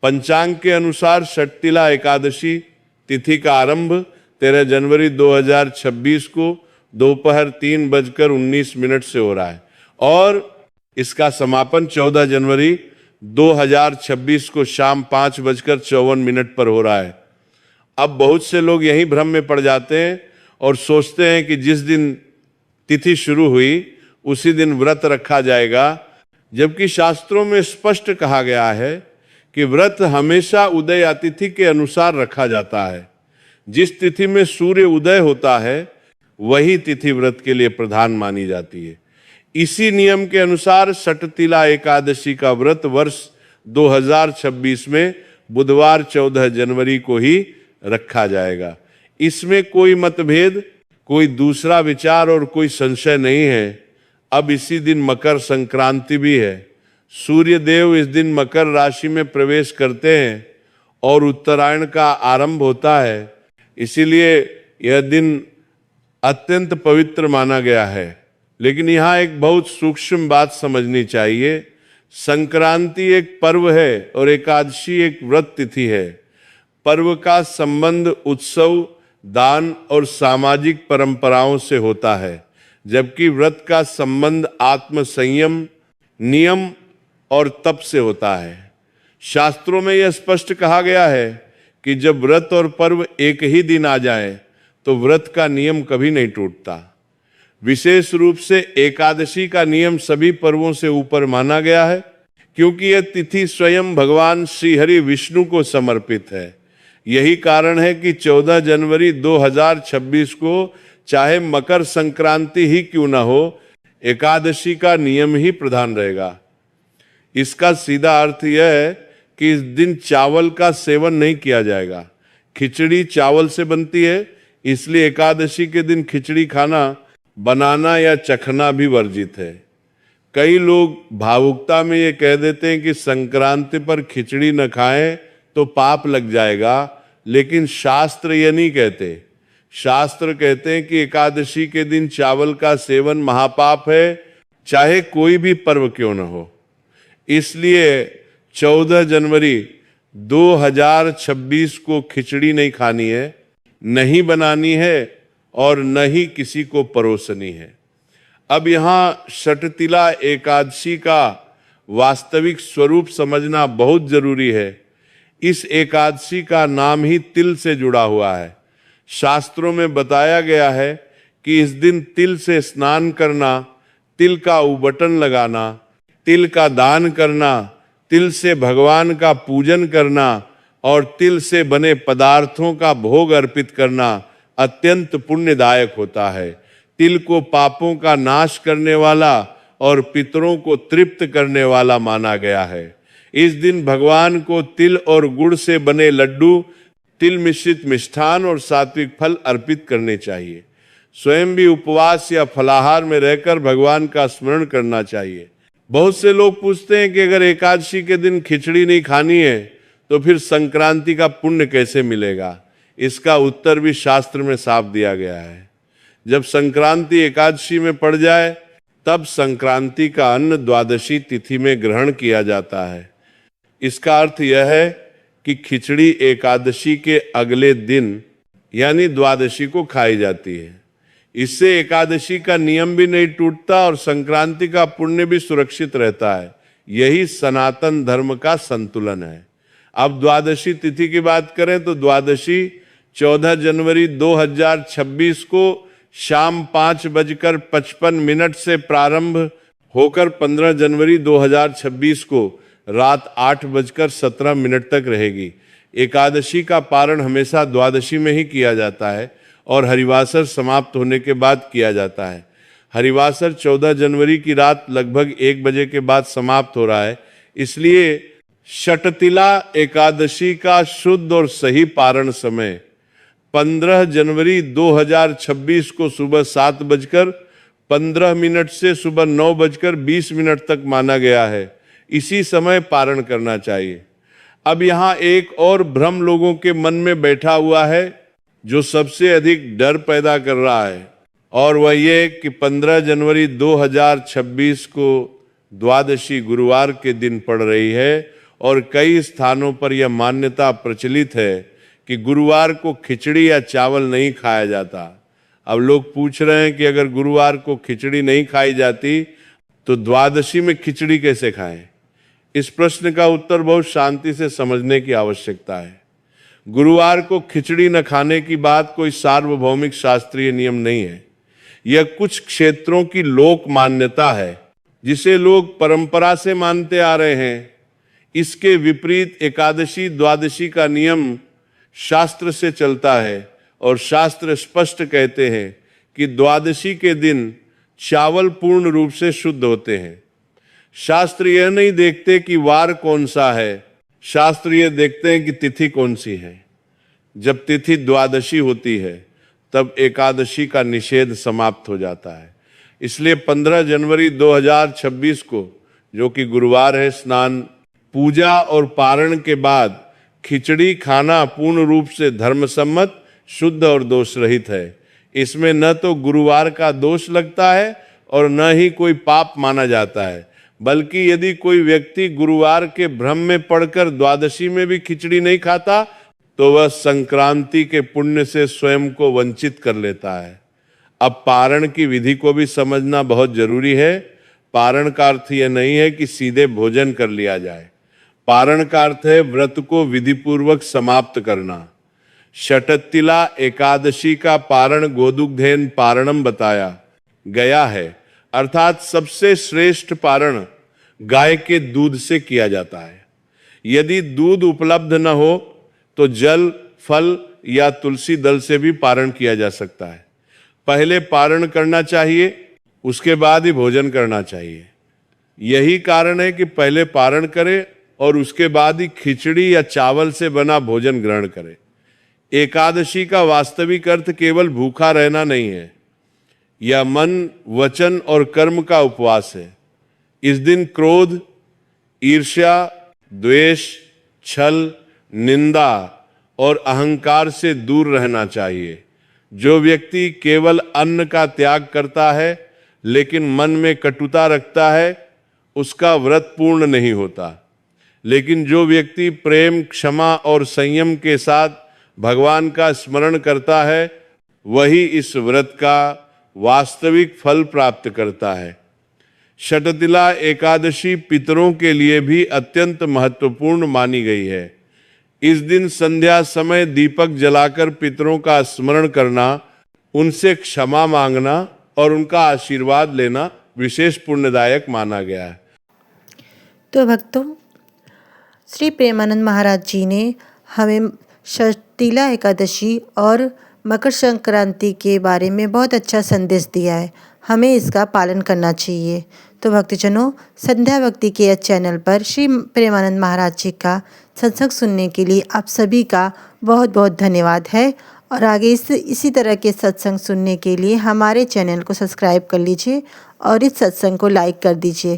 पंचांग के अनुसार षटतिला एकादशी तिथि का आरंभ 13 जनवरी 2026 को दोपहर 3:19 से हो रहा है और इसका समापन 14 जनवरी 2026 को शाम 5:54 पर हो रहा है। अब बहुत से लोग यही भ्रम में पड़ जाते हैं और सोचते हैं कि जिस दिन तिथि शुरू हुई उसी दिन व्रत रखा जाएगा, जबकि शास्त्रों में स्पष्ट कहा गया है कि व्रत हमेशा उदय अतिथि के अनुसार रखा जाता है। जिस तिथि में सूर्य उदय होता है वही तिथि व्रत के लिए प्रधान मानी जाती है। इसी नियम के अनुसार षटतिला एकादशी का व्रत वर्ष 2026 में बुधवार 14 जनवरी को ही रखा जाएगा। इसमें कोई मतभेद, कोई दूसरा विचार और कोई संशय नहीं है। अब इसी दिन मकर संक्रांति भी है। सूर्य देव इस दिन मकर राशि में प्रवेश करते हैं और उत्तरायण का आरंभ होता है, इसीलिए यह दिन अत्यंत पवित्र माना गया है। लेकिन यहाँ एक बहुत सूक्ष्म बात समझनी चाहिए। संक्रांति एक पर्व है और एकादशी एक व्रत तिथि है। पर्व का संबंध उत्सव, दान और सामाजिक परंपराओं से होता है, जबकि व्रत का संबंध आत्म संयम, नियम और तप से होता है। शास्त्रों में यह स्पष्ट कहा गया है कि जब व्रत और पर्व एक ही दिन आ जाए तो व्रत का नियम कभी नहीं टूटता। विशेष रूप से एकादशी का नियम सभी पर्वों से ऊपर माना गया है, क्योंकि यह तिथि स्वयं भगवान श्री हरि विष्णु को समर्पित है। यही कारण है कि 14 जनवरी 2026 को चाहे मकर संक्रांति ही क्यों ना हो, एकादशी का नियम ही प्रधान रहेगा। इसका सीधा अर्थ यह है कि इस दिन चावल का सेवन नहीं किया जाएगा। खिचड़ी चावल से बनती है, इसलिए एकादशी के दिन खिचड़ी खाना, बनाना या चखना भी वर्जित है। कई लोग भावुकता में ये कह देते हैं कि संक्रांति पर खिचड़ी न खाएं तो पाप लग जाएगा, लेकिन शास्त्र ये नहीं कहते। शास्त्र कहते हैं कि एकादशी के दिन चावल का सेवन महापाप है, चाहे कोई भी पर्व क्यों न हो। इसलिए 14 जनवरी 2026 को खिचड़ी नहीं खानी है, नहीं बनानी है और न ही किसी को परोसनी है। अब यहाँ षटतिला एकादशी का वास्तविक स्वरूप समझना बहुत जरूरी है। इस एकादशी का नाम ही तिल से जुड़ा हुआ है। शास्त्रों में बताया गया है कि इस दिन तिल से स्नान करना, तिल का उबटन लगाना, तिल का दान करना, तिल से भगवान का पूजन करना और तिल से बने पदार्थों का भोग अर्पित करना अत्यंत पुण्यदायक होता है। तिल को पापों का नाश करने वाला और पितरों को तृप्त करने वाला माना गया है। इस दिन भगवान को तिल और गुड़ से बने लड्डू, तिल मिश्रित मिष्ठान और सात्विक फल अर्पित करने चाहिए। स्वयं भी उपवास या फलाहार में रहकर भगवान का स्मरण करना चाहिए। बहुत से लोग पूछते हैं कि अगर एकादशी के दिन खिचड़ी नहीं खानी है तो फिर संक्रांति का पुण्य कैसे मिलेगा? इसका उत्तर भी शास्त्र में साफ दिया गया है। जब संक्रांति एकादशी में पड़ जाए तब संक्रांति का अन्न द्वादशी तिथि में ग्रहण किया जाता है। इसका अर्थ यह है कि खिचड़ी एकादशी के अगले दिन यानी द्वादशी को खाई जाती है। इससे एकादशी का नियम भी नहीं टूटता और संक्रांति का पुण्य भी सुरक्षित रहता है। यही सनातन धर्म का संतुलन है। अब द्वादशी तिथि की बात करें तो द्वादशी 14 जनवरी 2026 को शाम 5:55 से प्रारंभ होकर 15 जनवरी 2026 को रात 8:17 तक रहेगी। एकादशी का पारण हमेशा द्वादशी में ही किया जाता है और हरिवासर समाप्त होने के बाद किया जाता है। हरिवासर 14 जनवरी की रात लगभग 1 बजे के बाद समाप्त हो रहा है। इसलिए षटतिला एकादशी का शुद्ध और सही पारण समय 15 जनवरी 2026 को सुबह 7:15 से सुबह 9:20 तक माना गया है। इसी समय पारण करना चाहिए। अब यहाँ एक और भ्रम लोगों के मन में बैठा हुआ है जो सबसे अधिक डर पैदा कर रहा है, और वह ये कि 15 जनवरी 2026 को द्वादशी गुरुवार के दिन पड़ रही है और कई स्थानों पर यह मान्यता प्रचलित है कि गुरुवार को खिचड़ी या चावल नहीं खाया जाता। अब लोग पूछ रहे हैं कि अगर गुरुवार को खिचड़ी नहीं खाई जाती तो द्वादशी में खिचड़ी कैसे खाएं? इस प्रश्न का उत्तर बहुत शांति से समझने की आवश्यकता है। गुरुवार को खिचड़ी न खाने की बात कोई सार्वभौमिक शास्त्रीय नियम नहीं है। यह कुछ क्षेत्रों की लोक मान्यता है जिसे लोग परंपरा से मानते आ रहे हैं। इसके विपरीत एकादशी द्वादशी का नियम शास्त्र से चलता है और शास्त्र स्पष्ट कहते हैं कि द्वादशी के दिन चावल पूर्ण रूप से शुद्ध होते हैं। शास्त्र यह नहीं देखते कि वार कौन सा है, शास्त्र यह देखते हैं कि तिथि कौन सी है। जब तिथि द्वादशी होती है तब एकादशी का निषेध समाप्त हो जाता है। इसलिए 15 जनवरी 2026 को, जो कि गुरुवार है, स्नान, पूजा और पारण के बाद खिचड़ी खाना पूर्ण रूप से धर्मसम्मत, शुद्ध और दोष रहित है। इसमें न तो गुरुवार का दोष लगता है और न ही कोई पाप माना जाता है, बल्कि यदि कोई व्यक्ति गुरुवार के भ्रम में पड़कर द्वादशी में भी खिचड़ी नहीं खाता तो वह संक्रांति के पुण्य से स्वयं को वंचित कर लेता है। अब पारण की विधि को भी समझना बहुत जरूरी है। पारण का अर्थ यह नहीं है कि सीधे भोजन कर लिया जाए। पारण का अर्थ है व्रत को विधिपूर्वक समाप्त करना। षटतिला एकादशी का पारण गोदुग्धेन पारणम बताया गया है, अर्थात सबसे श्रेष्ठ पारण गाय के दूध से किया जाता है। यदि दूध उपलब्ध न हो तो जल, फल या तुलसी दल से भी पारण किया जा सकता है। पहले पारण करना चाहिए, उसके बाद ही भोजन करना चाहिए। यही कारण है कि पहले पारण करें और उसके बाद ही खिचड़ी या चावल से बना भोजन ग्रहण करें। एकादशी का वास्तविक अर्थ केवल भूखा रहना नहीं है, यह मन, वचन और कर्म का उपवास है। इस दिन क्रोध, ईर्ष्या, द्वेष, छल, निंदा और अहंकार से दूर रहना चाहिए। जो व्यक्ति केवल अन्न का त्याग करता है लेकिन मन में कटुता रखता है, उसका व्रत पूर्ण नहीं होता। लेकिन जो व्यक्ति प्रेम, क्षमा और संयम के साथ भगवान का स्मरण करता है, वही इस व्रत का वास्तविक फल प्राप्त करता है। षटतिला एकादशी पितरों के लिए भी अत्यंत महत्वपूर्ण मानी गई है। इस दिन संध्या समय दीपक जलाकर पितरों का स्मरण करना, उनसे क्षमा मांगना और उनका आशीर्वाद लेना विशेष पुण्यदायक माना गया है। तो भक्तों, श्री प्रेमानंद महाराज जी ने हमें षटतिला एकादशी और मकर संक्रांति के बारे में बहुत अच्छा संदेश दिया है। हमें इसका पालन करना चाहिए। तो भक्तजनों, संध्या भक्ति के इस चैनल पर श्री प्रेमानंद महाराज जी का सत्संग सुनने के लिए आप सभी का बहुत बहुत धन्यवाद है। और आगे इसी तरह के सत्संग सुनने के लिए हमारे चैनल को सब्सक्राइब कर लीजिए और इस सत्संग को लाइक कर दीजिए।